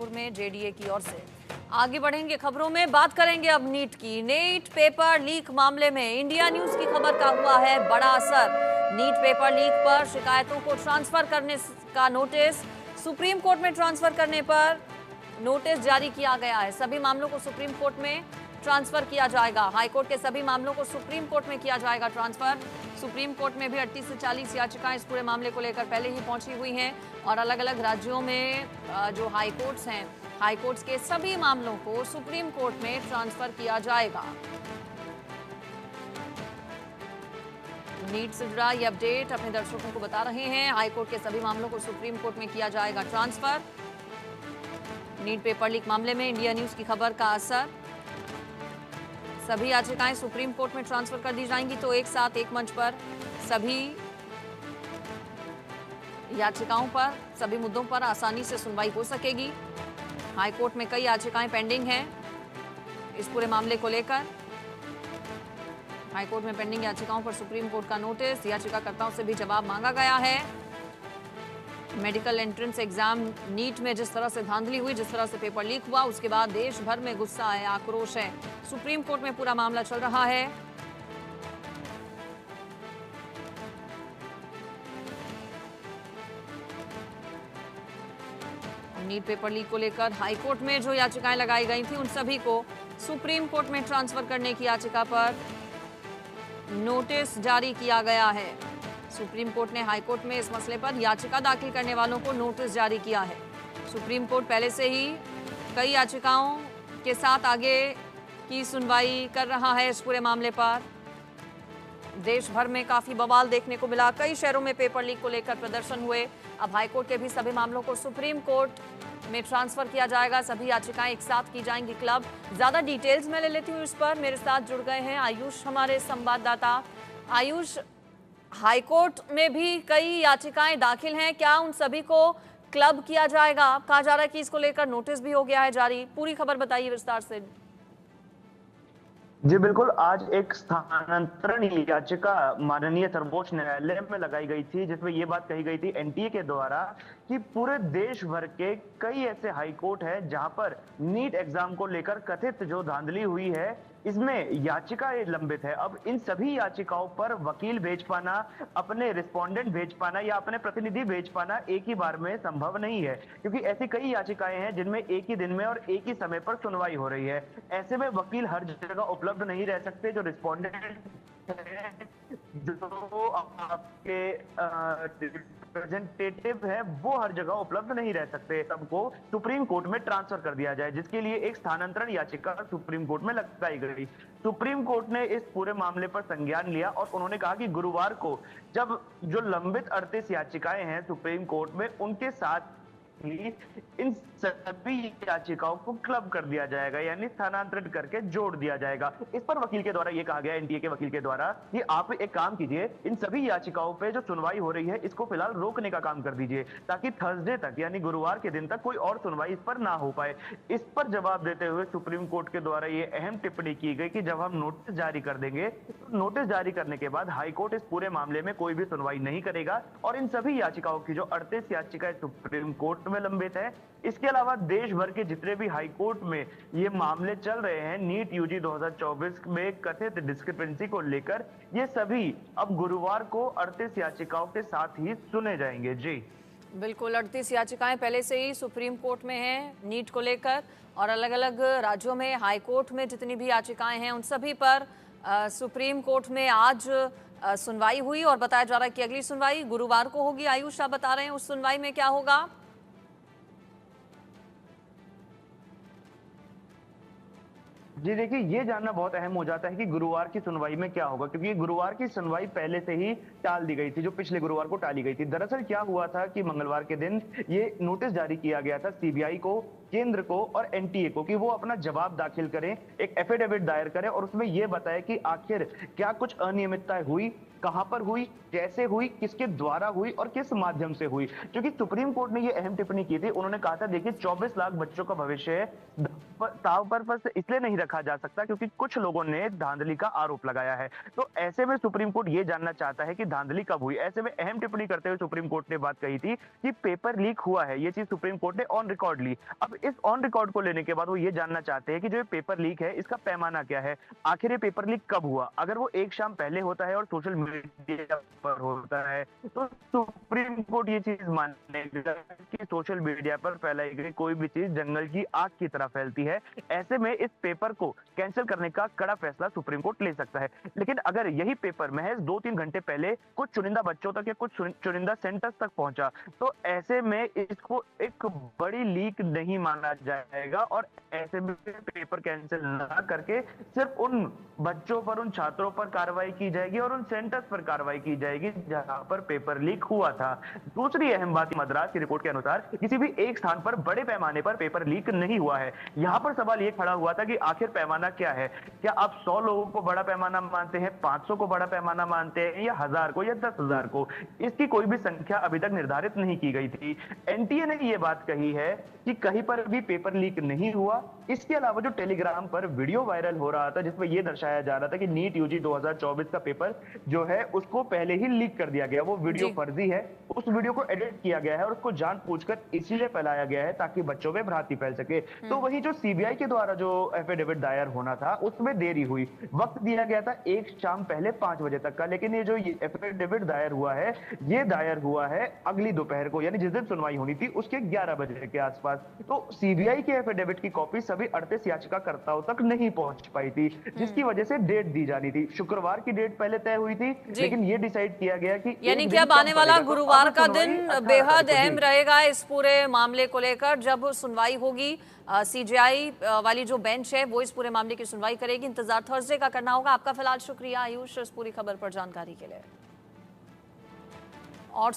जौनपुर में जेडीए की ओर से। आगे बढ़ेंगे खबरों में, बात करेंगे अब नीट की। नीट पेपर लीक मामले में इंडिया न्यूज की खबर का हुआ है बड़ा असर। नीट पेपर लीक पर शिकायतों को ट्रांसफर करने का नोटिस, सुप्रीम कोर्ट में ट्रांसफर करने पर नोटिस जारी किया गया है। सभी मामलों को सुप्रीम कोर्ट में ट्रांसफर किया जाएगा। हाईकोर्ट के सभी मामलों को सुप्रीम कोर्ट में किया जाएगा ट्रांसफर। सुप्रीम कोर्ट में भी 38 से 40 याचिकाएं इस पूरे मामले को लेकर पहले ही पहुंची हुई हैं और अलग अलग राज्यों में जो हाईकोर्ट्स हैं, हाईकोर्ट्स के सभी मामलों को सुप्रीम कोर्ट में ट्रांसफर किया जाएगा। नीट से जुड़ा ये अपडेट अपने दर्शकों को बता रहे हैं। हाईकोर्ट के सभी मामलों को सुप्रीम कोर्ट में किया जाएगा ट्रांसफर। नीट पेपर लीक मामले में इंडिया न्यूज की खबर का असर, सभी याचिकाएं सुप्रीम कोर्ट में ट्रांसफर कर दी जाएंगी तो एक साथ एक मंच पर सभी याचिकाओं पर, सभी मुद्दों पर आसानी से सुनवाई हो सकेगी। हाईकोर्ट में कई याचिकाएं पेंडिंग हैं इस पूरे मामले को लेकर। हाईकोर्ट में पेंडिंग याचिकाओं पर सुप्रीम कोर्ट का नोटिस, याचिकाकर्ताओं से भी जवाब मांगा गया है। मेडिकल एंट्रेंस एग्जाम नीट में जिस तरह से धांधली हुई, जिस तरह से पेपर लीक हुआ, उसके बाद देश भर में गुस्सा है, आक्रोश है। सुप्रीम कोर्ट में पूरा मामला चल रहा है। नीट पेपर लीक को लेकर हाईकोर्ट में जो याचिकाएं लगाई गई थी उन सभी को सुप्रीम कोर्ट में ट्रांसफर करने की याचिका पर नोटिस जारी किया गया है। सुप्रीम कोर्ट ने हाईकोर्ट में इस मसले पर याचिका दाखिल करने वालों को नोटिस जारी किया है। सुप्रीम कोर्ट पहले से ही कई याचिकाओं के साथ आगे की सुनवाई कर रहा है इस पूरे मामले पर। देश भर में काफी बवाल देखने को मिला, कई शहरों में पेपर लीक को लेकर प्रदर्शन हुए। अब हाईकोर्ट के भी सभी मामलों को सुप्रीम कोर्ट में ट्रांसफर किया जाएगा, सभी याचिकाएं एक साथ की जाएंगी क्लब। ज्यादा डिटेल्स मैं ले लेती हूँ इस पर। मेरे साथ जुड़ गए हैं आयुष, हमारे संवाददाता। आयुष, हाईकोर्ट में भी कई याचिकाएं दाखिल हैं, क्या उन सभी को क्लब किया जाएगा? कहा जा रहा है कि इसको लेकर नोटिस भी हो गया है जारी। पूरी खबर बताइए विस्तार से। जी बिल्कुल, आज एक स्थानांतरण याचिका माननीय सर्वोच्च न्यायालय में लगाई गई थी, जिसमें ये बात कही गई थी एनटीए के द्वारा कि पूरे देश भर के कई ऐसे हाईकोर्ट हैं जहां पर नीट एग्जाम को लेकर कथित जो धांधली हुई है, इसमें याचिकाएं लंबित है। अब इन सभी याचिकाओं पर वकील भेज पाना, अपने रिस्पोंडेंट भेज पाना या अपने प्रतिनिधि भेज पाना एक ही बार में संभव नहीं है, क्योंकि ऐसी कई याचिकाएं हैं जिनमें एक ही दिन में और एक ही समय पर सुनवाई हो रही है। ऐसे में वकील हर जगह उपलब्ध नहीं रह सकते। जो रिस्पोंडेंट जो आपके रिप्रेजेंटेटिव है वो हर जगह उपलब्ध नहीं रह सकते। सबको सुप्रीम कोर्ट में ट्रांसफर कर दिया जाए, जिसके लिए एक स्थानांतरण याचिका सुप्रीम कोर्ट में लगाई गई। सुप्रीम कोर्ट ने इस पूरे मामले पर संज्ञान लिया और उन्होंने कहा कि गुरुवार को जब जो लंबित 38 याचिकाएं हैं सुप्रीम कोर्ट में, उनके साथ इन सभी याचिकाओं को क्लब कर दिया जाएगा, यानी स्थानांतरित करके जोड़ दिया जाएगा। इस पर वकील के द्वारा ये कहा गया, एनटीए के वकील के द्वारा, कि आप एक काम कीजिए, इन सभी याचिकाओं पे जो सुनवाई हो रही है इसको फिलहाल रोकने का काम कर दीजिए, ताकि थर्सडे तक यानी गुरुवार के दिन तक कोई और सुनवाई इस पर ना हो पाए। इस पर जवाब देते हुए सुप्रीम कोर्ट के द्वारा ये अहम टिप्पणी की गई कि जब हम नोटिस जारी कर देंगे, तो नोटिस जारी करने के बाद हाईकोर्ट इस पूरे मामले में कोई भी सुनवाई नहीं करेगा और इन सभी याचिकाओं की जो 38 याचिकाएं सुप्रीम कोर्ट में लंबित है, इसके अलावा देश भर के जितने भी हाईकोर्ट में ये मामले चल रहे हैं नीट यूजी 2024 में कथित डिस्क्रिपेंसी को लेकर, ये सभी अब गुरुवार को 38 याचिकाओं के साथ ही सुने जाएंगे। जी बिल्कुल, 38 याचिकाएं पहले से ही सुप्रीम कोर्ट में हैं नीट को लेकर और अलग अलग राज्यों में हाईकोर्ट में जितनी भी याचिकाएं हैं उन सभी पर सुप्रीम कोर्ट में आज सुनवाई हुई और बताया जा रहा है कि अगली सुनवाई गुरुवार को होगी। आयुष, आप बता रहे हैं उस सुनवाई में क्या होगा? जी देखिए, ये जानना बहुत अहम हो जाता है कि गुरुवार की सुनवाई में क्या होगा, क्योंकि गुरुवार की सुनवाई पहले से ही टाल दी गई थी, जो पिछले गुरुवार को टाली गई थी। दरअसल क्या हुआ था कि मंगलवार के दिन ये नोटिस जारी किया गया था सीबीआई को, केंद्र को और एनटीए को कि वो अपना जवाब दाखिल करें, एक एफिडेविट दायर करें और उसमें यह बताए कि आखिर क्या कुछ अनियमितताएं हुई, कहां पर हुई, कैसे हुई, किसके द्वारा हुई और किस माध्यम से हुई। क्योंकि सुप्रीम कोर्ट ने ये अहम टिप्पणी की थी, उन्होंने कहा था देखिए 24 लाख बच्चों का भविष्य दांव पर बस इसलिए नहीं रखा जा सकता क्योंकि कुछ लोगों ने धांधली का आरोप लगाया है। तो ऐसे में सुप्रीम कोर्ट ये जानना चाहता है कि धांधली कब हुई। ऐसे में अहम टिप्पणी करते हुए सुप्रीम कोर्ट ने बात कही थी कि पेपर लीक हुआ है, ये चीज सुप्रीम कोर्ट ने ऑन रिकॉर्ड ली। अब इस ऑन रिकॉर्ड को लेने के बाद वो ये जानना चाहते हैं कि जो ये पेपर लीक है इसका पैमाना क्या है, आखिर ये पेपर लीक कब हुआ। अगर वो एक शाम पहले होता है और सोशल मीडिया पर होता है तो सुप्रीम कोर्ट ये चीज मानेगा कि सोशल मीडिया पर फैलाई गई कोई भी चीज जंगल की आग की तरह फैलती है। ऐसे में इस पेपर को कैंसिल करने का कड़ा फैसला सुप्रीम कोर्ट ले सकता है। लेकिन अगर यही पेपर महज 2-3 घंटे पहले कुछ चुनिंदा बच्चों तक या कुछ चुनिंदा सेंटर्स तक पहुंचा तो ऐसे में इसको एक बड़ी लीक नहीं माना जाएगा और ऐसे में पेपर कैंसिल ना करके सिर्फ उन बच्चों पर, उन छात्रों पर कार्रवाई की जाएगी और उन सेंटर्स पर कार्रवाई की जाएगी जहां पर पेपर लीक हुआ था। दूसरी अहम बात, मद्रास की रिपोर्ट के अनुसार किसी भी एक स्थान पर बड़े पैमाने पर पेपर लीक नहीं हुआ है। यहां पर सवाल ये खड़ा हुआ था कि आखिर पैमाना क्या है। क्या आप 100 लोगों को बड़ा पैमाना मानते हैं, 500 को बड़ा पैमाना मानते हैं, या 1000 को, या 10,000 को? इसकी कोई भी संख्या अभी तक निर्धारित नहीं की गई थी। एनटीए ने ये बात कही है कि कहीं पर भी पेपर लीक नहीं हुआ। इसके अलावा जो टेलीग्राम पर वीडियो वायरल हो रहा था जिसमें यह दर्शाया जा रहा था कि नीट यूजी 2024 का पेपर जो है उसको पहले ही लीक कर दिया गया, वो वीडियो फर्जी है, उस वीडियो को एडिट किया गया है और उसको जानबूझकर इसीलिए फैलाया गया है ताकि बच्चों में भ्रांति फैल सके। तो वही जो सीबीआई के द्वारा जो एफिडेविट दायर होना था उसमें देरी हुई। वक्त दिया गया था एक शाम पहले 5 बजे तक का, लेकिन ये जो एफिडेविट दायर हुआ है ये दायर हुआ है अगली दोपहर को, यानी जिस दिन सुनवाई होनी थी उसके 11 बजे के आसपास। तो सीबीआई के एफिडेविट की कॉपी सभी 38 याचिकाकर्ताओं तक नहीं पहुंच पाई थी, जिसकी वजह से डेट दी जानी थी। शुक्रवार की डेट पहले तय हुई थी, लेकिन ये डिसाइड किया गया कि यानी कि अब आने वाला गुरुवार का दिन बेहद अहम रहेगा इस पूरे मामले को लेकर, जब सुनवाई होगी। सीजीआई वाली जो बेंच है वो इस पूरे मामले की सुनवाई करेगी। इंतजार थर्सडे का करना होगा। आपका फिलहाल शुक्रिया आयुष इस पूरी खबर पर जानकारी के लिए।